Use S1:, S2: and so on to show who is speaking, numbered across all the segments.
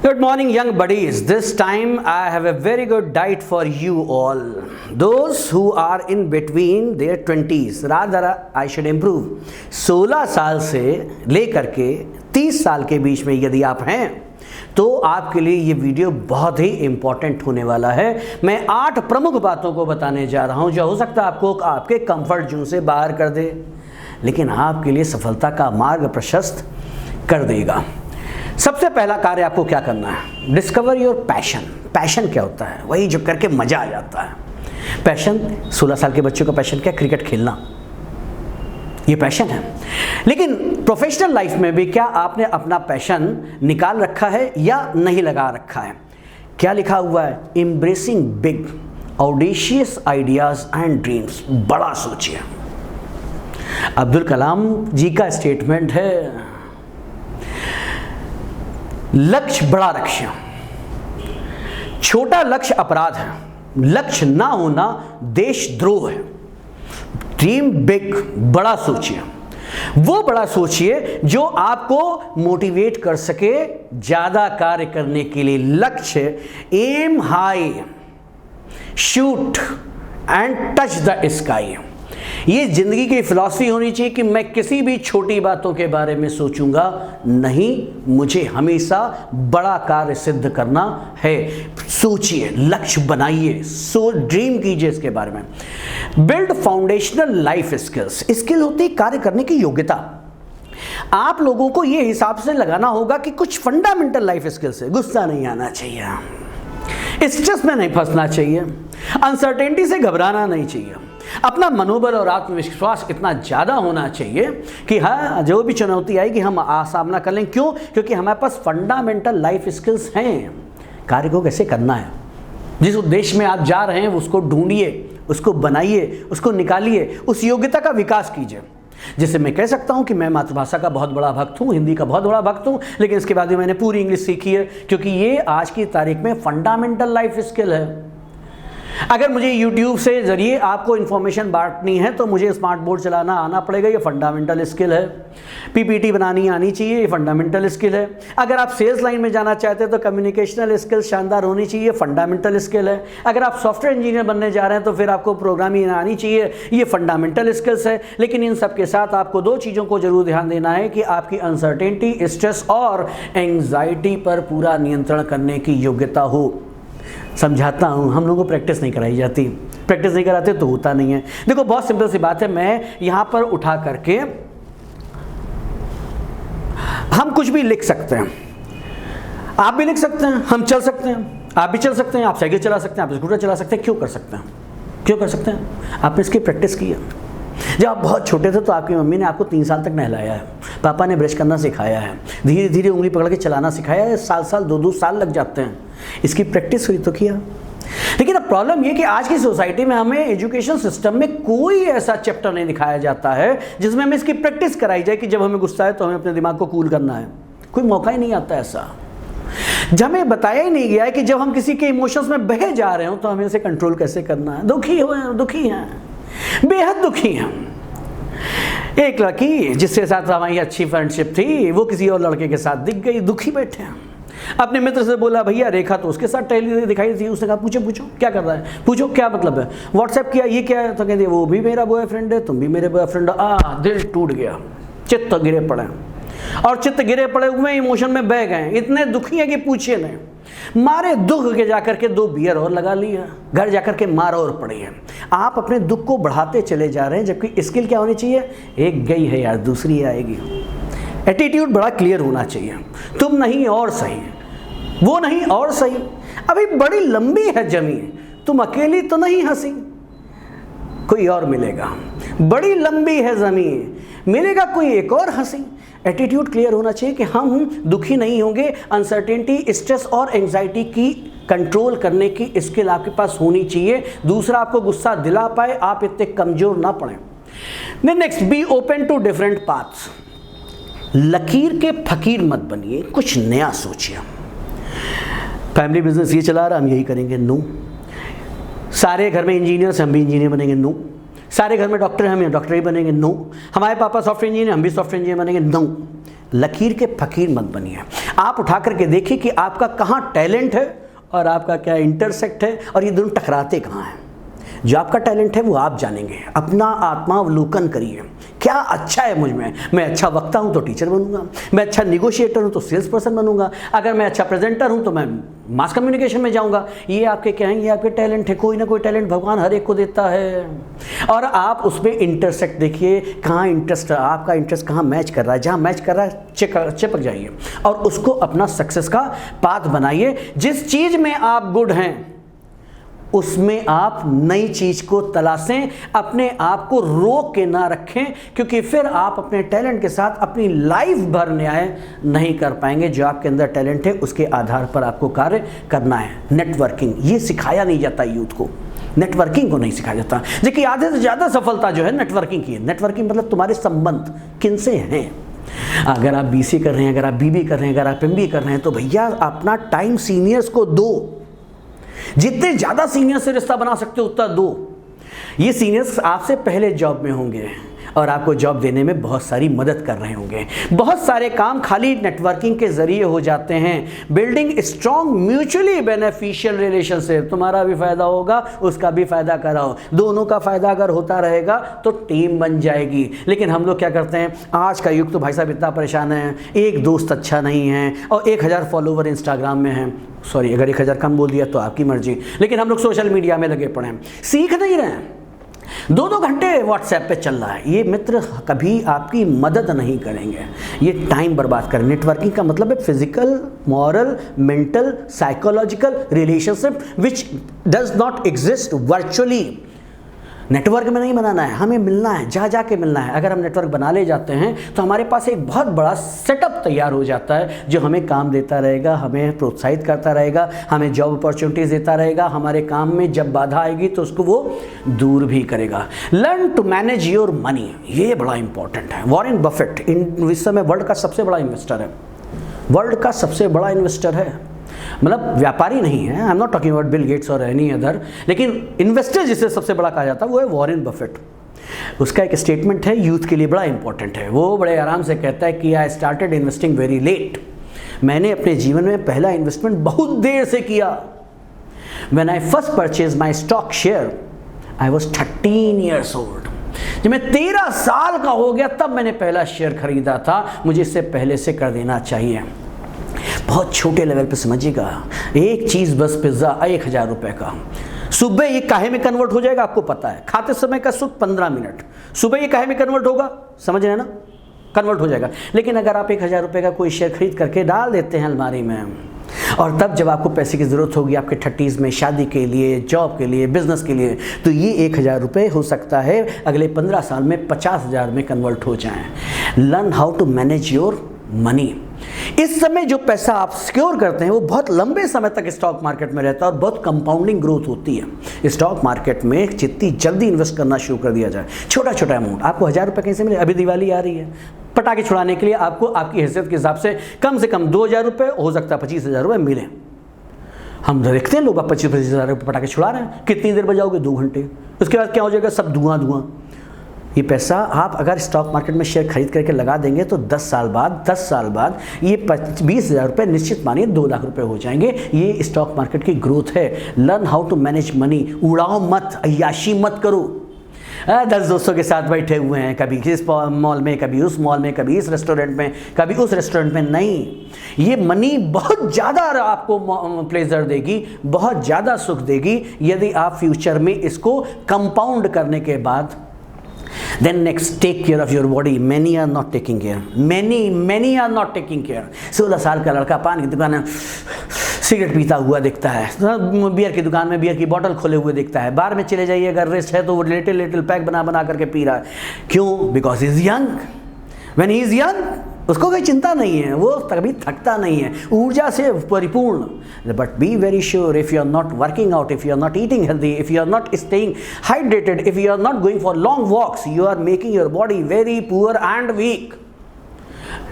S1: Good morning, young buddies. This time I have a very good diet for you all. Those who are in between their 20s, rather I should improve. 16 साल से लेकर के 30 साल के बीच में यदि आप हैं तो आपके लिए ये वीडियो बहुत ही इंपॉर्टेंट होने वाला है। मैं 8 प्रमुख बातों को बताने जा रहा हूं जो हो सकता है आपको आपके कंफर्ट जोन से बाहर कर दे, लेकिन आपके लिए सफलता का मार्ग प्रशस्त कर देगा। सबसे पहला कार्य आपको क्या करना है? Discover your passion. पैशन क्या होता है? वही जो करके मजा आ जाता है। पैशन 16 साल के बच्चों का पैशन क्या? क्रिकेट खेलना, ये पैशन है। लेकिन प्रोफेशनल लाइफ में भी क्या आपने अपना पैशन निकाल रखा है या नहीं लगा रखा है? क्या लिखा हुआ है? Embracing big audacious ideas and dreams. बड़ा सोचिए। अब्दुल कलाम जी का स्टेटमेंट है, लक्ष्य बड़ा रखिए, छोटा लक्ष्य अपराध है, लक्ष्य ना होना देशद्रोह है। ड्रीम बिग, बड़ा सोचिए। वो बड़ा सोचिए जो आपको मोटिवेट कर सके ज्यादा कार्य करने के लिए। लक्ष्य, aim high, shoot and touch the sky. ये जिंदगी की फिलॉसफी होनी चाहिए कि मैं किसी भी छोटी बातों के बारे में सोचूंगा नहीं, मुझे हमेशा बड़ा कार्य सिद्ध करना है। सोचिए, लक्ष्य बनाइए, ड्रीम कीजिए इसके बारे में। Build foundational life skills. Skill होती है कार्य करने की योग्यता। आप लोगों को यह हिसाब से लगाना होगा कि कुछ फंडामेंटल लाइफ स्किल्स है। गुस्सा नहीं आना चाहिए, स्ट्रेस में नहीं फंसना चाहिए, अनसर्टेनिटी से घबराना नहीं चाहिए, अपना मनोबल और आत्मविश्वास इतना ज़्यादा होना चाहिए कि हाँ, जो भी चुनौती आएगी हम सामना कर लें। क्यों? क्योंकि हमारे पास फंडामेंटल लाइफ स्किल्स हैं। कार्य को कैसे करना है, जिस उद्देश्य में आप जा रहे हैं उसको ढूंढिए, उसको बनाइए, उसको निकालिए, उस योग्यता का विकास कीजिए। जिससे मैं कह सकता हूं कि मैं मातृभाषा का बहुत बड़ा भक्त हूं, हिंदी का बहुत बड़ा भक्त हूं, लेकिन इसके बाद भी मैंने पूरी इंग्लिश सीखी है, क्योंकि ये आज की तारीख में फंडामेंटल लाइफ स्किल है। अगर मुझे YouTube से जरिए आपको इन्फॉर्मेशन बांटनी है तो मुझे स्मार्ट बोर्ड चलाना आना पड़ेगा, ये फंडामेंटल स्किल है। PPT बनानी आनी चाहिए, ये फंडामेंटल स्किल है। अगर आप सेल्स लाइन में जाना चाहते हैं तो कम्युनिकेशनल स्किल शानदार होनी चाहिए, फंडामेंटल स्किल है। अगर आप सॉफ्टवेयर इंजीनियर बनने जा रहे हैं तो फिर आपको प्रोग्रामिंग आनी चाहिए, ये फंडामेंटल स्किल्स है। लेकिन इन सब के साथ आपको 2 चीज़ों को जरूर ध्यान देना है कि आपकी अनसर्टेनिटी, स्ट्रेस और एंग्जाइटी पर पूरा नियंत्रण करने की योग्यता हो। समझाता हूँ, हम लोगों को प्रैक्टिस नहीं कराई जाती, प्रैक्टिस नहीं कराते तो होता नहीं है। देखो, बहुत सिंपल सी बात है। मैं यहाँ पर उठा करके हम कुछ भी लिख सकते हैं, आप भी लिख सकते हैं, हम चल सकते हैं, आप भी चल सकते हैं, आप साइकिल चला सकते हैं, आप स्कूटर चला सकते हैं। क्यों कर सकते हैं? क्यों कर सकते हैं? आपने इसकी प्रैक्टिस की है। जब आप बहुत छोटे थे तो आपकी मम्मी ने आपको 3 साल तक नहलाया है, पापा ने ब्रश करना सिखाया है, धीरे धीरे उंगली पकड़ के चलाना सिखाया है। साल 2 साल लग जाते हैं, इसकी प्रैक्टिस हुई तो किया। लेकिन अब प्रॉब्लम ये कि आज की सोसाइटी में हमें एजुकेशन सिस्टम में कोई ऐसा चैप्टर नहीं दिखाया जाता है जिसमें हमें इसकी प्रैक्टिस कराई जाए कि जब हमें गुस्सा है तो हमें अपने दिमाग को कूल करना है। कोई मौका ही नहीं आता ऐसा। जब हमें बताया ही नहीं गया है कि जब हम किसी के इमोशंस में बह जा रहे हो तो हमें इसे कंट्रोल कैसे करना है। दुखी हैं, बेहद दुखी हैं। एक लड़की जिसके साथ हमारी अच्छी फ्रेंडशिप थी, वो किसी और लड़के के साथ दिख गई, दुखी बैठे हैं। अपने मित्र से बोला, भैया रेखा तो उसके साथ टहली दिखाई थी। उसने कहा, पूछो क्या कर रहा है, पूछो क्या मतलब है, व्हाट्सएप किया, ये क्या है? तो कहते वो भी मेरा बॉयफ्रेंड है, तुम भी मेरे बॉयफ्रेंड हो। दिल टूट गया, चित्त गिरे पड़े, और चित्त गिरे पड़े हुए इमोशन में बह गए। इतने दुखी हैं कि पूछिए नहीं। मारे दुख के जाकर के 2 बियर और लगा ली है, घर जाकर के मार और पड़ी है। आप अपने दुख को बढ़ाते चले जा रहे हैं, जबकि स्किल क्या होनी चाहिए? एक गई है यार, दूसरी आएगी। एटीट्यूड बड़ा क्लियर होना चाहिए। तुम नहीं और सही, वो नहीं और सही। अभी बड़ी लंबी है जमीन, तुम अकेली तो नहीं हंसी, कोई और मिलेगा। बड़ी लंबी है जमीन, मिलेगा कोई एक और हंसी। एटीट्यूड क्लियर होना चाहिए कि हम दुखी नहीं होंगे। अनसर्टेनिटी, स्ट्रेस और एंग्जाइटी की कंट्रोल करने की स्किल आपके पास होनी चाहिए। दूसरा आपको गुस्सा दिला पाए, आप इतने कमजोर ना पड़े। Next, be open to different paths. लकीर के फकीर मत बनिए, कुछ नया सोचिए। फैमिली बिजनेस ये चला रहा, हम यही करेंगे, नो। सारे घर में इंजीनियर्स, हम भी इंजीनियर बनेंगे, नो। सारे घर में डॉक्टर हैं, हम डॉक्टर ही बनेंगे, नो। हमारे पापा सॉफ्टवेयर इंजीनियर, हम भी सॉफ्टवेयर इंजीनियर बनेंगे, नो। लकीर के फकीर मत बनिए। आप उठा करके देखिए कि आपका कहाँ टैलेंट है और आपका क्या इंटरसेक्ट है और ये दोनों टकराते कहाँ हैं। जो आपका टैलेंट है वो आप जानेंगे। अपना आत्मावलोकन करिए, क्या अच्छा है मुझ में। मैं अच्छा वक्ता हूँ तो टीचर बनूंगा, मैं अच्छा निगोशिएटर हूँ तो सेल्स पर्सन बनूंगा, अगर मैं अच्छा प्रेजेंटर हूँ तो मैं मास कम्युनिकेशन में जाऊंगा। ये आपके क्या हैं, ये आपके टैलेंट है। कोई ना कोई टैलेंट भगवान हर एक को देता है और आप उसमें इंटरसेक्ट देखिए, कहाँ इंटरेस्ट, आपका इंटरेस्ट कहाँ मैच कर रहा है। जहाँ मैच कर रहा है चिपक जाइए और उसको अपना सक्सेस का पाथ बनाइए। जिस चीज़ में आप गुड हैं उसमें आप नई चीज को तलाशें, अपने आप को रोक के ना रखें, क्योंकि फिर आप अपने टैलेंट के साथ अपनी लाइफ भर न्याय नहीं कर पाएंगे। जो आपके अंदर टैलेंट है उसके आधार पर आपको कार्य करना है। नेटवर्किंग ये सिखाया नहीं जाता यूथ को, नेटवर्किंग को नहीं सिखाया जाता। देखिए आधे से ज़्यादा सफलता जो है नेटवर्किंग की है। नेटवर्किंग मतलब तुम्हारे संबंध किनसे हैं। अगर आप बीसी कर रहे हैं, अगर आप बीबी कर रहे हैं, अगर आप एमबी कर रहे हैं तो भैया अपना टाइम सीनियर्स को दो। जितने ज़्यादा सीनियर से रिश्ता बना सकते हो उतना दो। ये सीनियर्स आपसे पहले जॉब में होंगे और आपको जॉब देने में बहुत सारी मदद कर रहे होंगे। बहुत सारे काम खाली नेटवर्किंग के जरिए हो जाते हैं। Building strong mutually beneficial relationship, तुम्हारा भी फायदा होगा, उसका भी फायदा कराओ, दोनों का फायदा अगर होता रहेगा तो टीम बन जाएगी। लेकिन हम लोग क्या करते हैं, आज का युग तो भाई साहब इतना परेशान है, एक दोस्त अच्छा नहीं है और 1000 फॉलोवर इंस्टाग्राम में हैं। सॉरी अगर 1000 कम बोल दिया तो आपकी मर्जी, लेकिन हम लोग सोशल मीडिया में लगे पड़े हैं, सीख नहीं रहे हैं। 2-2 घंटे व्हाट्सएप पे चल रहा है। ये मित्र कभी आपकी मदद नहीं करेंगे, ये टाइम बर्बाद करें। नेटवर्किंग का मतलब है physical, moral, mental, psychological relationship which does not exist virtually. Network में नहीं बनाना है, हमें मिलना है, जा जाके मिलना है। अगर हम नेटवर्क बना ले जाते हैं तो हमारे पास एक बहुत बड़ा सेटअप तैयार हो जाता है जो हमें काम देता रहेगा, हमें प्रोत्साहित करता रहेगा, हमें जॉब अपॉर्चुनिटीज देता रहेगा। हमारे काम में जब बाधा आएगी तो उसको वो दूर भी करेगा। Learn to manage your money, ये बड़ा इंपॉर्टेंट है। वॉरेन बफेट इस समय वर्ल्ड का सबसे बड़ा इन्वेस्टर है, वर्ल्ड का सबसे बड़ा इन्वेस्टर है। मतलब व्यापारी नहीं है, I am not talking about Bill Gates और एनी अदर, लेकिन इन्वेस्टर जिसे सबसे बड़ा कहा जाता है वो है वॉरेन बफेट। उसका एक स्टेटमेंट है, यूथ के लिए बड़ा इंपॉर्टेंट है। वो बड़े आराम से कहता है कि I started investing very late. मैंने अपने जीवन में पहला इन्वेस्टमेंट बहुत देर से किया। When I first purchase my stock share I was 13 years old. जब मैं 13 साल का हो गया तब मैंने पहला शेयर खरीदा था। मुझे इससे पहले से कर देना चाहिए। बहुत छोटे लेवल पे समझिएगा, एक चीज़ बस पिज़्ज़ा 1000 रुपये का, सुबह ये काहे में कन्वर्ट हो जाएगा आपको पता है। खाते समय का सुख 15 मिनट, सुबह ये काहे में कन्वर्ट होगा, समझ रहे हैं ना, कन्वर्ट हो जाएगा। लेकिन अगर आप 1000 रुपये का कोई शेयर खरीद करके डाल देते हैं अलमारी में और तब जब आपको पैसे की ज़रूरत होगी आपके 30s में, शादी के लिए, जॉब के लिए, बिजनेस के लिए, तो ये 1000 रुपये हो सकता है अगले 15 साल में 50,000 में कन्वर्ट हो जाएं। Learn how to manage your money. इस समय जो पैसा आप सिक्योर करते हैं वो बहुत लंबे समय तक स्टॉक मार्केट में रहता है और बहुत कंपाउंडिंग ग्रोथ होती है। स्टॉक मार्केट में जितनी जल्दी इन्वेस्ट करना शुरू कर दिया जाए, छोटा छोटा अमाउंट, आपको 1000 रुपये कहीं से मिले। अभी दिवाली आ रही है, पटाखे छुड़ाने के लिए आपको आपकी हैसियत के हिसाब से कम 2000 रुपये, हो सकता है 25,000 रुपये मिले। हम देखते हैं लोग 25,000 रुपये पटाखे छुड़ा रहे हैं। कितनी देर बजाओगे, 2 घंटे, उसके बाद क्या हो जाएगा, सब धुआं। ये पैसा आप अगर स्टॉक मार्केट में शेयर खरीद करके लगा देंगे तो 10 साल बाद ये 20,000 रुपये निश्चित मानिए 2 लाख रुपए हो जाएंगे। ये स्टॉक मार्केट की ग्रोथ है। Learn how to manage money. उड़ाओ मत, अय्याशी मत करो। 10 दोस्तों के साथ बैठे हुए हैं, कभी इस मॉल में, कभी उस मॉल में, कभी इस रेस्टोरेंट में, कभी उस रेस्टोरेंट में, नहीं। ये मनी बहुत ज़्यादा आपको प्लेजर देगी, बहुत ज़्यादा सुख देगी यदि आप फ्यूचर में इसको कंपाउंड करने के बाद। Then next, take care of your body. Many are not taking care. Many are not taking care. 16 साल का लड़का पान की दुकान में सिगरेट पीता हुआ दिखता है, बियर की दुकान में बियर की बोतल खोले हुए दिखता है। बार में चले जाइए, अगर रेस्ट है तो वो लिटिल पैक बना करके पी रहा है। क्यों? Because is young. When he is young उसको कोई चिंता नहीं है, वो कभी थकता नहीं है, ऊर्जा से परिपूर्ण। But be very sure, if you are not working out, if you are not eating healthy, if you are not staying hydrated, if you are not going for long walks, you are making your body very poor and weak.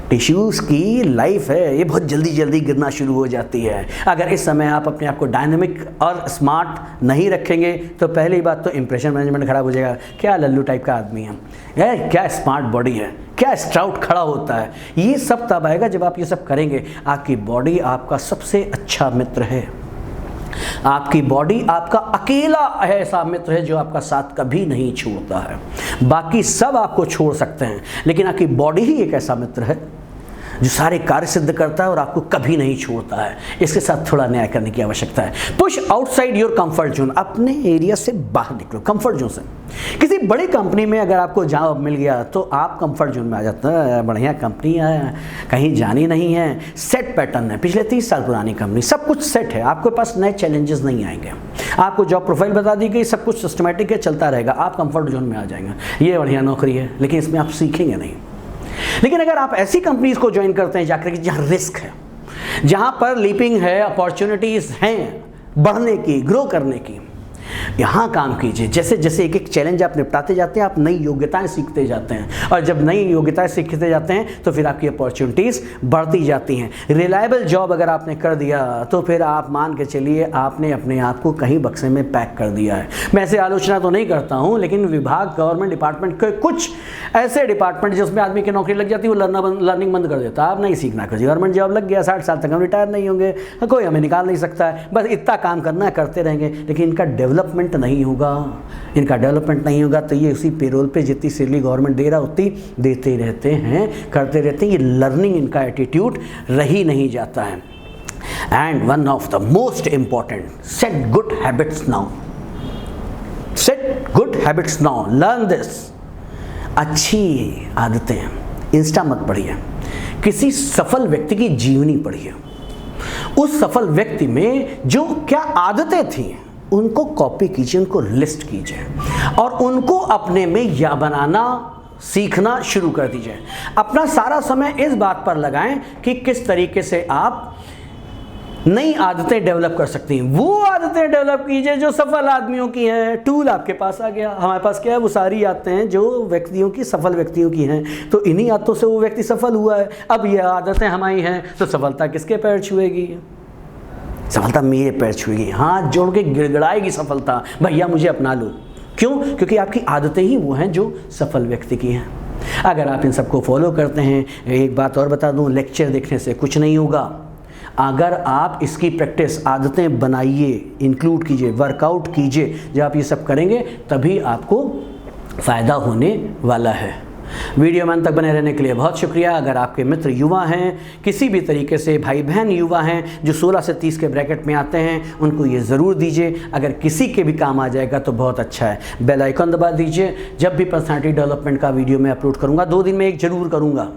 S1: Tissues की life है, ये बहुत जल्दी जल्दी गिरना शुरू हो जाती है। अगर इस समय आप अपने आप को डायनेमिक और स्मार्ट नहीं रखेंगे तो पहली बात तो इंप्रेशन मैनेजमेंट खराब हो जाएगा। क्या लल्लू टाइप का आदमी है यार, क्या स्मार्ट बॉडी है, क्या स्ट्राउट खड़ा होता है, ये सब तब आएगा जब आप ये सब करेंगे। आपकी बॉडी आपका सबसे अच्छा मित्र है। आपकी बॉडी आपका अकेला ऐसा मित्र है जो आपका साथ कभी नहीं छोड़ता है। बाकी सब आपको छोड़ सकते हैं, लेकिन आपकी बॉडी ही एक ऐसा मित्र है जो सारे कार्य सिद्ध करता है और आपको कभी नहीं छोड़ता है। इसके साथ थोड़ा न्याय करने की आवश्यकता है। Push outside your comfort zone, अपने एरिया से बाहर निकलो, कंफर्ट जोन से। किसी बड़ी कंपनी में अगर आपको जॉब मिल गया तो आप कंफर्ट जोन में आ जाते हैं। बढ़िया कंपनी है, कहीं जानी नहीं है, सेट पैटर्न है, पिछले 30 साल पुरानी कंपनी, सब कुछ सेट है, आपके पास नए चैलेंजेस नहीं आएंगे। आपको जॉब प्रोफाइल बता दी गई, सब कुछ सिस्टमेटिक है, चलता रहेगा, आप कंफर्ट जोन में आ जाएंगे। ये बढ़िया नौकरी है, लेकिन इसमें आप सीखेंगे नहीं। लेकिन अगर आप ऐसी कंपनीज को ज्वाइन करते हैं जाकर के जहां रिस्क है, जहां पर लीपिंग है, अपॉर्चुनिटीज हैं बढ़ने की, ग्रो करने की, यहाँ काम कीजिए। जैसे जैसे एक एक चैलेंज आप निपटाते जाते हैं, आप नई योग्यताएं सीखते जाते हैं, और जब नई योग्यताएं सीखते जाते हैं तो फिर आपकी अपॉर्चुनिटीज़ बढ़ती जाती हैं। रिलायबल जॉब अगर आपने कर दिया तो फिर आप मान के चलिए आपने अपने आप को कहीं बक्से में पैक कर दिया है। मैं ऐसे आलोचना तो नहीं करता हूँ, लेकिन विभाग, गवर्नमेंट डिपार्टमेंट के कुछ ऐसे डिपार्टमेंट जिसमें आदमी की नौकरी लग जाती है, वो लर्निंग बंद कर देता है। आप नहीं सीखना कुछ, गवर्नमेंट जॉब लग गया, 60 साल तक हम रिटायर नहीं होंगे, कोई हमें निकाल नहीं सकता है, बस इतना काम करना है, करते रहेंगे, लेकिन इनका डेवलपमेंट नहीं होगा। इनका डेवलपमेंट नहीं होगा तो ये उसी पेरोल पे जितनी सैलरी गवर्नमेंट दे रहा उतनी देते रहते हैं, करते रहते हैं। ये लर्निंग इनका एटीट्यूड रही नहीं जाता है। And one of the most important, set good habits now, set good habits now, learn this. अच्छी आदतें इंस्टा मत पढ़िए, किसी सफल व्यक्ति की जीवनी पढ़िए। उस सफल व्यक्ति में जो क्या आदतें थी उनको कॉपी कीजिए, उनको लिस्ट कीजिए और उनको अपने में या बनाना सीखना शुरू कर दीजिए। अपना सारा समय इस बात पर लगाएं कि किस तरीके से आप नई आदतें डेवलप कर सकती हैं। वो आदतें डेवलप कीजिए जो सफल आदमियों की हैं। टूल आपके पास आ गया, हमारे पास क्या है, वो सारी आदतें हैं जो व्यक्तियों की, सफल व्यक्तियों की हैं, तो इन्हीं आदतों से वो व्यक्ति सफल हुआ है। अब ये आदतें हमारी हैं तो सफलता किसके पैर छुएगी? सफलता मेरे पैर छुएगी, हाथ जोड़ के गिड़गिड़ाएगी सफलता, भैया मुझे अपना लो। क्यों? क्योंकि आपकी आदतें ही वो हैं जो सफल व्यक्ति की हैं। अगर आप इन सबको फॉलो करते हैं, एक बात और बता दूं, लेक्चर देखने से कुछ नहीं होगा। अगर आप इसकी प्रैक्टिस, आदतें बनाइए, इंक्लूड कीजिए, वर्कआउट कीजिए, जब आप ये सब करेंगे तभी आपको फ़ायदा होने वाला है। वीडियो में अंत तक बने रहने के लिए बहुत शुक्रिया। अगर आपके मित्र युवा हैं, किसी भी तरीके से भाई बहन युवा हैं जो 16 से 30 के ब्रैकेट में आते हैं, उनको ये ज़रूर दीजिए। अगर किसी के भी काम आ जाएगा तो बहुत अच्छा है। बेल आइकन दबा दीजिए। जब भी पर्सनालिटी डेवलपमेंट का वीडियो मैं अपलोड करूँगा, 2 दिन में एक ज़रूर करूँगा,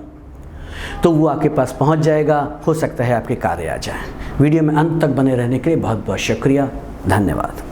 S1: तो वो आपके पास पहुँच जाएगा। हो सकता है आपके कार्य आ जाए। वीडियो में अंत तक बने रहने के लिए बहुत बहुत शुक्रिया। धन्यवाद।